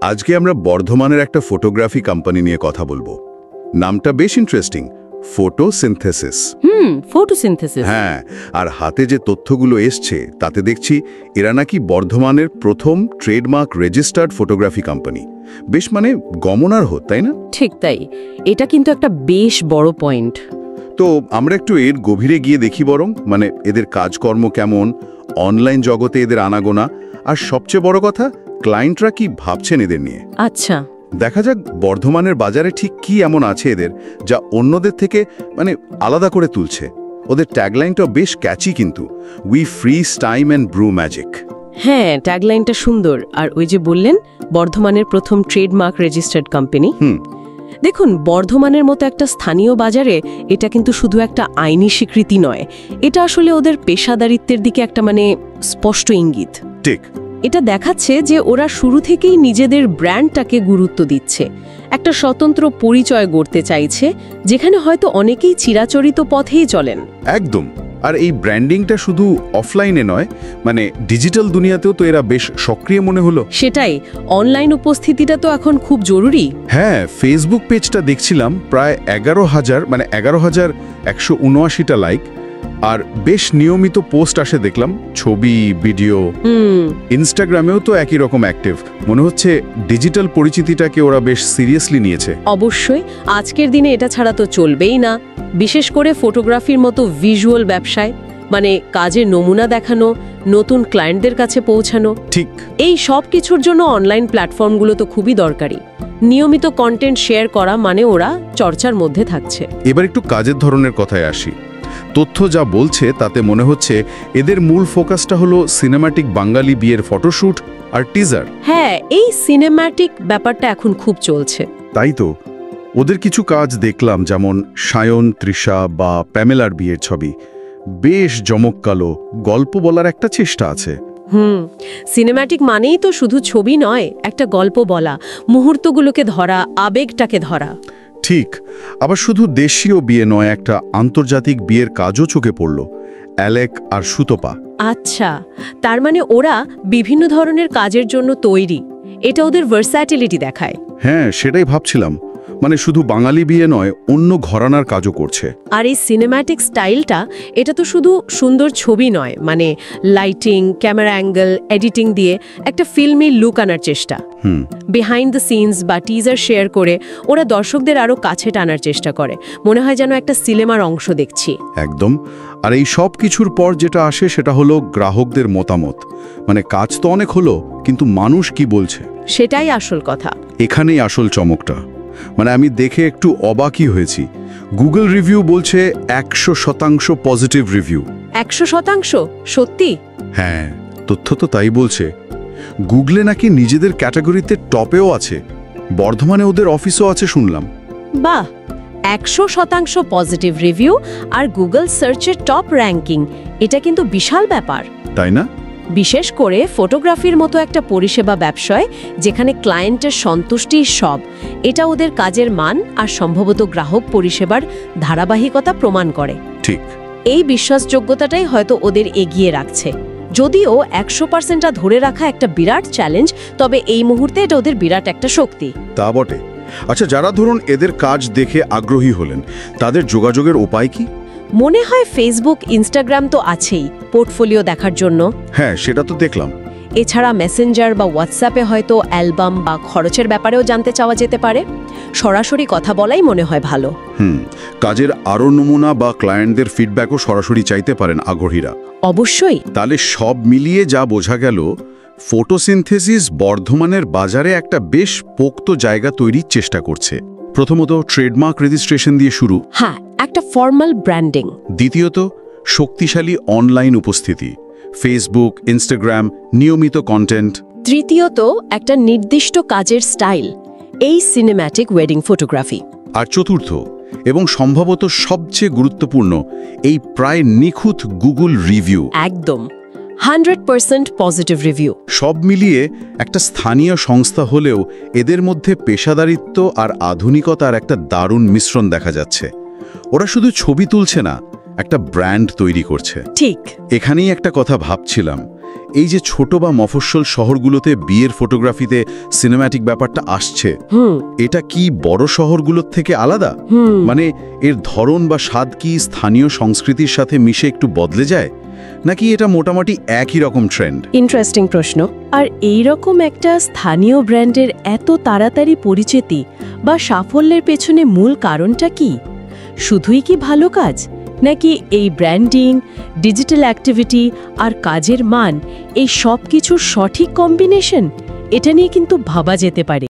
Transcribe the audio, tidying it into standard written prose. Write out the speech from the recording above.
আজকে আমরা বর্ধমানের একটা ফটোগ্রাফি কোম্পানি নিয়ে কথা বলবো। নামটা বেশ ইন্টারেস্টিং, ফটোসিনথেসিস। ফটোসিনথেসিস। হ্যাঁ, আর হাতে যে তথ্যগুলো এসছে তাতে দেখছি এরা নাকি বর্ধমানের প্রথম ট্রেডমার্ক রেজিস্টার্ড ফটোগ্রাফি কোম্পানি। বেশ গমনার্হ, তাই না? ঠিক তাই, এটা কিন্তু একটা বেশ বড় পয়েন্ট। তো আমরা একটু এর গভীরে গিয়ে দেখি বরং, এদের কাজকর্ম কেমন, অনলাইন জগতে এদের আনাগোনা, আর সবচেয়ে বড় কথা ক্লায়েন্টরা কি ভাবছেন এদের নিয়ে। আচ্ছা, দেখা যাক বর্ধমানের বাজারে ঠিক কি এমন আছে এদের যা অন্যদের থেকে আলাদা করে তুলছে। ওদের ট্যাগলাইনটাও বেশ ক্যাচি, কিন্তু we fridge time and Bru magic. হ্যাঁ, ট্যাগলাইনটা সুন্দর। আর ওই যে বললেন বর্ধমানের প্রথম ট্রেডমার্ক রেজিস্টার্ড কোম্পানি। দেখুন, বর্ধমানের মতো একটা স্থানীয় বাজারে এটা কিন্তু শুধু একটা আইনি স্বীকৃতি নয়, এটা আসলে ওদের পেশাদারিত্বের দিকে একটা স্পষ্ট ইঙ্গিত। ঠিক, এটা দেখাচ্ছে যে ওরা শুরু থেকেই নিজেদের ব্র্যান্ডটাকে গুরুত্ব দিচ্ছে, একটা স্বতন্ত্র পরিচয় গড়তে চাইছে, যেখানে হয়তো অনেকেই চিরাচরিত পথেই চলেন। একদম। আর এই ব্র্যান্ডিংটা শুধু অফলাইনে নয়, ডিজিটাল দুনিয়াতেও তো এরা বেশ সক্রিয় মনে হলো। সেটাই, অনলাইন উপস্থিতিটা তো এখন খুব জরুরি। হ্যাঁ, ফেসবুক পেজটা দেখছিলাম, প্রায় 11,179টা লাইক, আর বেশ নিয়মিত পোস্ট আসে দেখলাম, ছবি, ভিডিও। ইনস্টাগ্রামেও তো একই রকম অ্যাক্টিভ। মনে হচ্ছে ডিজিটাল পরিচিতিটাকে ওরা বেশ সিরিয়াসলি নিয়েছে। অবশ্যই, আজকের দিনে এটা ছাড়া তো চলবেই না, বিশেষ করে ফটোগ্রাফির মতো ভিজুয়াল ব্যবসায়। কাজের নমুনা দেখানো, নতুন ক্লায়েন্টদের কাছে পৌঁছানো, ঠিক এই সব কিছুর জন্য অনলাইন প্ল্যাটফর্মগুলো তো খুবই দরকারি। নিয়মিত কন্টেন্ট শেয়ার করা ওরা চর্চার মধ্যে থাকছে। এবার একটু কাজের ধরনের কথায় আসি। তথ্য যা বলছে তাতে মনে হচ্ছে এদের মূল ফোকাসটা হলো সিনেম্যাটিক বাঙালি বিয়ের ফটোশ্যুট আর টিজার। হ্যাঁ, এই সিনেম্যাটিক ব্যাপারটা এখন খুব চলছে। তাই তো, ওদের কিছু কাজ দেখলাম, যেমন সায়ন, তৃষা বা প্যামেলার বিয়ের ছবি। বেশ জমকালো, গল্প বলার একটা চেষ্টা আছে। সিনেম্যাটিক মানেই তো শুধু ছবি নয়, একটা গল্প বলা, মুহূর্তগুলোকে ধরা, আবেগটাকে ধরা। ঠিক, আবার শুধু দেশীয় বিয়ে নয়, একটা আন্তর্জাতিক বিয়ের কাজও চোখে পড়ল, অ্যালেক আর সুতপা। আচ্ছা, তার ওরা বিভিন্ন ধরনের কাজের জন্য তৈরি, এটা ওদের ভার্স্যাটিলিটি দেখায়। হ্যাঁ, সেটাই ভাবছিলাম, শুধু বাঙালি বিয়ে নয়, অন্য ঘরানার কাজও করছে। আর এই সিনেম্যাটিক স্টাইলটা, এটা তো শুধু সুন্দর ছবি নয়, লাইটিং, ক্যামেরা অ্যাঙ্গেল, এডিটিং দিয়ে একটা ফিল্মি লুক আনার চেষ্টা। বিহাইন্ড দ্য সিনস বা টিজার শেয়ার করে ওরা দর্শকদের আরো কাছে টানার চেষ্টা করে, মনে হয় যেন একটা সিনেমার অংশ দেখছি। একদম। আর এই সব কিছুর পর যেটা আসে সেটা হলো গ্রাহকদের মতামত। কাজ তো অনেক হলো, কিন্তু মানুষ কি বলছে, সেটাই আসল কথা। এখানেই আসল চমকটা। আমি দেখে একটু অবাকই হয়েছি। গুগল রিভিউ বলছে 100% পজিটিভ রিভিউ। 100%? সত্যি? হ্যাঁ, তথ্য তো তাই বলছে। গুগলে নাকি নিজেদের ক্যাটাগরিতে টপেও আছে, বর্ধমানে ওদের অফিসও আছে শুনলাম। বাহ, 100% পজিটিভ রিভিউ আর গুগল সার্চের টপ র্যাঙ্কিং, এটা কিন্তু বিশাল ব্যাপার, তাই না? বিশেষ করে ফটোগ্রাফির মতো একটা পরিষেবা ব্যবসায়, যেখানে ক্লায়েন্টের সন্তুষ্টি সব, এটা ওদের কাজের মান আর সম্ভবত গ্রাহক পরিষেবার ধারাবাহিকতা প্রমাণ করে। ঠিক, এই বিশ্বাসযোগ্যতাটাই হয়তো ওদের এগিয়ে রাখছে। যদিও 100%টা ধরে রাখা একটা বিরাট চ্যালেঞ্জ, তবে এই মুহূর্তে এটা ওদের বিরাট একটা শক্তি। তা বটে। আচ্ছা, যারা ধরুন এদের কাজ দেখে আগ্রহী হলেন, তাদের যোগাযোগের উপায় কি? মনে হয় ফেসবুক, ইনস্টাগ্রাম তো আছেই পোর্টফোলিও দেখার জন্য। হ্যাঁ, সেটা তো দেখলাম। এছাড়া মেসেঞ্জার বা হোয়াটসঅ্যাপে হয়তো অ্যালবাম বা খরচের ব্যাপারেও জানতে চাওয়া যেতে পারে। সরাসরি কথা বলাই মনে হয় ভালো। কাজের আরও নমুনা বা ক্লায়েন্টদের ফিডব্যাকও সরাসরি চাইতে পারেন আগ্রহীরা। অবশ্যই। তাহলে সব মিলিয়ে যা বোঝা গেল, ফটোসিনথেসিস বর্ধমানের বাজারে একটা বেশ পোক্ত জায়গা তৈরির চেষ্টা করছে। প্রথমত ট্রেডমার্ক রেজিস্ট্রেশন দিয়ে শুরু। হ্যাঁ, একটা ফর্মাল ব্র্যান্ডিং। দ্বিতীয়ত শক্তিশালী অনলাইন উপস্থিতি, ফেসবুক, ইনস্টাগ্রাম, নিয়মিত কন্টেন্ট। তৃতীয়ত একটা নির্দিষ্ট কাজের স্টাইল, এই সিনেম্যাটিক ওয়েডিং ফটোগ্রাফি। আর চতুর্থ এবং সম্ভবত সবচেয়ে গুরুত্বপূর্ণ, এই প্রায় নিখুঁত গুগল রিভিউ। একদম 100% পজিটিভ রিভিউ। সব মিলিয়ে একটা স্থানীয় সংস্থা হলেও এদের মধ্যে পেশাদারিত্ব আর আধুনিকতার একটা দারুণ মিশ্রণ দেখা যাচ্ছে। ওরা শুধু ছবি তুলছে না, একটা ব্র্যান্ড তৈরি করছে। ঠিক। এখানেই একটা কথা ভাবছিলাম, এই যে ছোট বা মফস্বল শহরগুলোতে বিয়ের ফটোগ্রাফিতে সিনেম্যাটিক ব্যাপারটা আসছে, এটা কি বড় শহরগুলোর থেকে আলাদা? মানে এর ধরন বা স্বাদ কি স্থানীয় সংস্কৃতির সাথে মিশে একটু বদলে যায়, নাকি এটা মোটামুটি একই রকম ট্রেন্ড? ইন্টারেস্টিং প্রশ্ন। আর এই রকম একটা স্থানীয় ব্র্যান্ডের এত তাড়াতাড়ি পরিচিতি বা সাফল্যের পেছনে মূল কারণটা কি? শুধুই কি ভালো কাজ, নাকি এই ব্র্যান্ডিং, ডিজিটাল অ্যাক্টিভিটি আর কাজের মান, এই সব কিছুর সঠিক কম্বিনেশন? এটা নিয়ে কিন্তু ভাবা যেতে পারে।